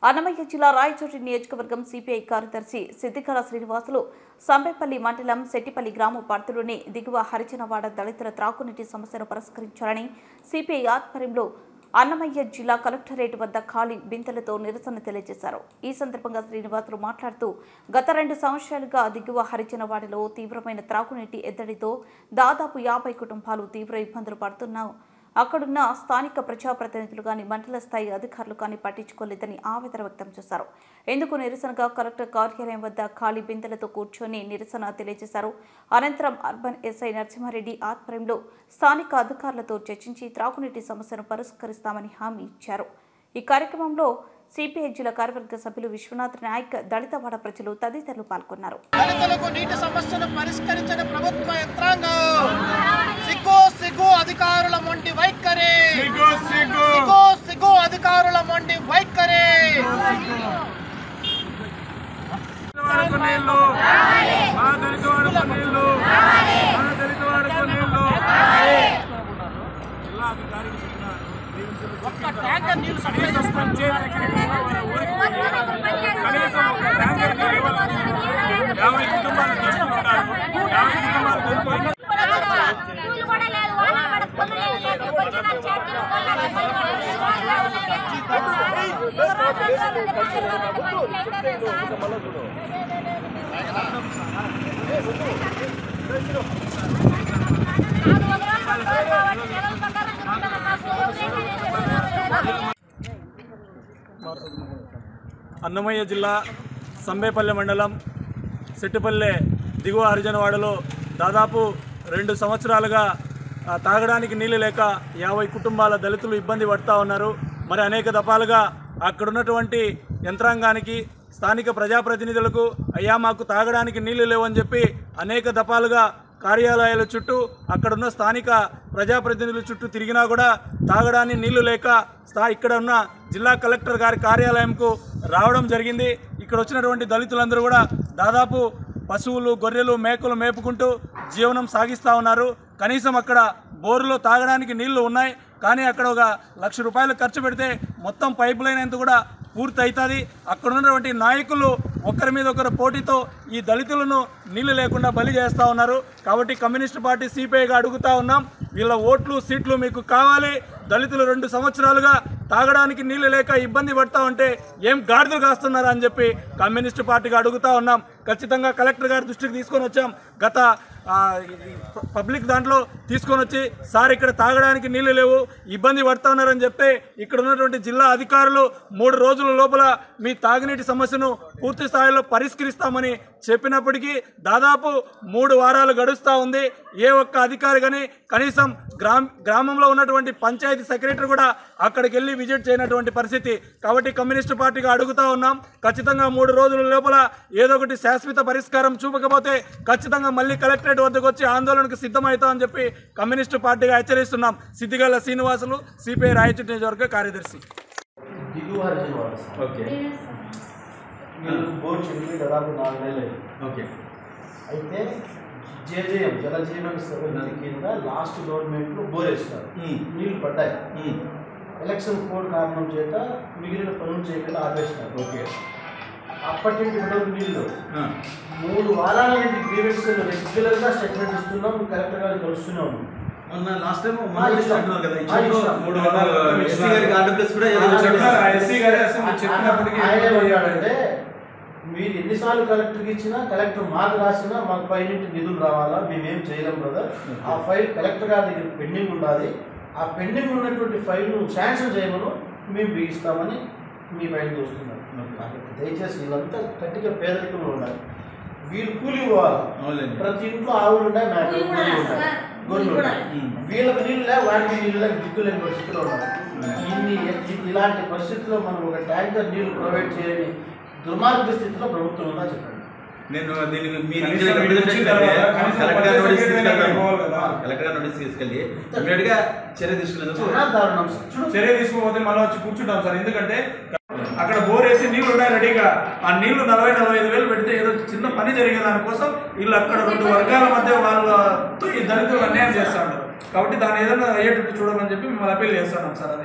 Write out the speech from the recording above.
అన్నమయ్య జిల్లా రాయచోటి నియోజకవర్గం సిపిఐ కార్యదర్శి సిద్దికళ శ్రీనివాసులు సంబేపల్లి మండలం సెట్టిపల్లి గ్రామ పరిధిలోని దిగువ హరిజనవాడ దళితుల త్రాగునీటి సమస్యను పరిష్కరించాలని సిపిఐ ఆధ్వర్యంలో అన్నమయ్య జిల్లా కలెక్టరేట్ వద్ద ఖాళీ బిందెలతో నిరసన తెలియజేశారు. ఈ సందర్భంగా శ్రీనివాసులు మాట్లాడుతూ గత 2 సంవత్సరాలుగా దిగువ హరిజనవాడలో తీవ్రమైన త్రాగునీటి ఎద్దడితో దాదాపు 50 కుటుంబాలు తీవ్ర ఇబ్బందులు పడుతున్నాయి. అక్కడున్న స్థానిక ప్రజాప్రతినిధులు కానీ మండల స్థాయి అధికారులు కానీ పట్టించుకోలేదని ఆవేదన వ్యక్తం చేశారు. ఇందుకు నిరసనగా కలెక్టర్ కార్యాలయం వద్ద ఖాళీ బిందెలతో కూర్చొని నిరసన తెలియజేశారు. అనంతరం అర్బన్ ఎస్ఐ నరసింహారెడ్డి ఆధ్వర్యంలో స్థానిక అధికారులతో చర్చించి త్రాగునీటి సమస్యను పరిష్కరిస్తామని హామీ ఇచ్చారు. ఈ కార్యక్రమంలో సిపిఐ జిల్లా కార్యవర్గ సభ్యులు విశ్వనాథ్ నాయక్, దళితవాడ ప్రజలు తదితరులు పాల్గొన్నారు. దళితులకు నీటి సమస్యను పరిష్కరించిన ప్రభుత్వ యంత్రాంగం సిగ్గు అధికారుల మొండి వైఖరి సిగ్గు అధికారుల మొండి వైఖరి ఒక్క ట్యాంకర్ నీళ్లు సప్లై చేసుకుంటే కనీసం ఒక ట్యాంకర్ నీళ్లు 50 కుటుంబాలు తీసుకుంటారు. 50 కుటుంబాలు తీసుకొని అన్నమయ్య జిల్లా సంబేపల్లి మండలం సెట్టిపల్లె దిగువ హరిజనవాడలో దాదాపు 2 సంవత్సరాలుగా తాగడానికి నీళ్లు లేక 50 కుటుంబాల దళితులు ఇబ్బంది పడుతూ ఉన్నారు. మరి అనేక దఫాలుగా అక్కడున్నటువంటి యంత్రాంగానికి, స్థానిక ప్రజాప్రతినిధులకు అయ్యా మాకు తాగడానికి నీళ్లు లేవని చెప్పి అనేక దఫాలుగా కార్యాలయాల చుట్టూ, అక్కడున్న స్థానిక ప్రజాప్రతినిధుల చుట్టూ తిరిగినా కూడా తాగడానికి నీళ్లు లేక ఇక్కడ ఉన్న జిల్లా కలెక్టర్ గారి కార్యాలయంకు రావడం జరిగింది. ఇక్కడ వచ్చినటువంటి దళితులందరూ కూడా దాదాపు పశువులు, గొర్రెలు, మేకలు మేపుకుంటూ జీవనం సాగిస్తూ ఉన్నారు. కనీసం అక్కడ బోరులో తాగడానికి నీళ్లు ఉన్నాయి, కానీ అక్కడ ఒక 1,00,000 రూపాయలు ఖర్చు పెడితే మొత్తం పైప్ లైన్ అంతా కూడా పూర్తి అవుతుంది. అక్కడ ఉన్నటువంటి నాయకులు ఒకరి మీద ఒకరు పోటీతో ఈ దళితులను నీళ్లు లేకుండా బలి చేస్తూ ఉన్నారు. కాబట్టి కమ్యూనిస్ట్ పార్టీ సిపిఐగా అడుగుతూ ఉన్నాం, వీళ్ళ ఓట్లు సీట్లు మీకు కావాలి. దళితులు 2 సంవత్సరాలుగా తాగడానికి నీళ్లు లేక ఇబ్బంది పడతా ఉంటే ఏం గాడిదలు కాస్తున్నారా అని చెప్పి కమ్యూనిస్ట్ పార్టీగా అడుగుతూ ఉన్నాం. ఖచ్చితంగా కలెక్టర్ గారి దృష్టికి తీసుకొని వచ్చాం. గత పబ్లిక్ దాంట్లో తీసుకొని వచ్చి సార్ ఇక్కడ తాగడానికి నీళ్లు లేవు, ఇబ్బంది పడుతూ ఉన్నారని చెప్తే ఇక్కడ ఉన్నటువంటి జిల్లా అధికారులు 3 రోజుల లోపల మీ తాగునీటి సమస్యను పూర్తి స్థాయిలో పరిష్కరిస్తామని చెప్పినప్పటికీ దాదాపు 3 వారాలు గడుస్తూ ఉంది. ఏ ఒక్క అధికారి కానీ కనీసం గ్రామంలో ఉన్నటువంటి పంచాయతీ సెక్రటరీ కూడా అక్కడికి వెళ్ళి విజిట్ చేయనటువంటి పరిస్థితి. కాబట్టి కమ్యూనిస్టు పార్టీగా అడుగుతూ ఉన్నాం, ఖచ్చితంగా 3 రోజుల లోపల ఏదో ఒకటి శాశ్వత పరిష్కారం చూపకపోతే ఖచ్చితంగా మళ్ళీ కలెక్టరేట్ వద్దకు వచ్చి ఆందోళనకు సిద్ధమవుతామని చెప్పి కమ్యూనిస్టు పార్టీగా హెచ్చరిస్తున్నాం. సిద్దిగల శ్రీనివాసులు, సిపిఐ రాయచోటి నియోజకవర్గ కార్యదర్శి. దాదాపు 4 నెలలు అయితే జేజేఎం జలజీవన్ నది కింద లాస్ట్ గవర్నమెంట్లో బోర్ వేస్తారు, నీళ్లు పడ్డాయి. ఎలక్షన్ కోడ్ కారణం చేత మిగిలిన పనులు చేయకుండా ఆపేసినారు. అప్పటి నుండి విడవ నీళ్ళు 3 వారాల నుండి గ్రీవెన్స్ రెగ్యులర్గా స్టేట్మెంట్ ఇస్తున్నాం, కలెక్టర్ గారు కలుస్తూనే ఉన్నాం. లాస్ట్ టైం అంటే మీరు ఎన్నిసార్లు కలెక్టర్కి ఇచ్చినా కలెక్టర్ మాకు రాసినా మాకు పైనుంచి నిధులు రావాలా, మేమేం చేయలేం బ్రదర్. ఆ ఫైల్ కలెక్టర్ గారి దగ్గర పెండింగ్ ఉండాలి, ఆ పెండింగ్ ఉన్నటువంటి ఫైల్ను శాంక్షన్ చేయమను మేము బిగిస్తామని మీ పైన చూస్తున్నాం. దయచేసి వీళ్ళంతా గట్టిగా పేదరికంలో ఉండాలి, వీళ్ళు కూలి పోవాలి. ప్రతి ఇంట్లో ఆవులు ఉన్నాయి, మేకలు కూలి ఉంటాయి, గొర్రెలు ఉన్నాయి. వీళ్ళకి నీళ్ళు లేక వాటికి నీళ్ళు లేక దిక్కులేని పరిస్థితిలో ఉన్నారు. ఇలాంటి పరిస్థితుల్లో మనం ఒక ట్యాంకర్ నీళ్లు ప్రొవైడ్ చేయని దుర్మార్గ స్థితిలో ప్రభుత్వం ఉందా చెప్పండి. నేను దీనికి మీరు కలెక్టర్ నోటీస్ తీసుకెళ్ళి ఇమ్మీడియట్గా చర్య తీసుకునేందుకు చర్య తీసుకోకపోతే మనం వచ్చి కూర్చుంటాం సార్. ఎందుకంటే అక్కడ బోర్ వేసి నీళ్లు ఉన్నాయి రెడీగా. ఆ నీళ్లు 40-45 వేలు పెడితే ఏదో చిన్న పని జరిగే దానికోసం వీళ్ళు అక్కడ 2 వర్గాల మధ్య వాళ్ళతో ఈ దళితులు అన్యాయం చేస్తా ఉన్నారు. కాబట్టి దాన్ని ఏదైనా అయ్యేటట్టు చూడమని చెప్పి మిమ్మల్ని అప్పీల్ చేస్తున్నాం సార్. అది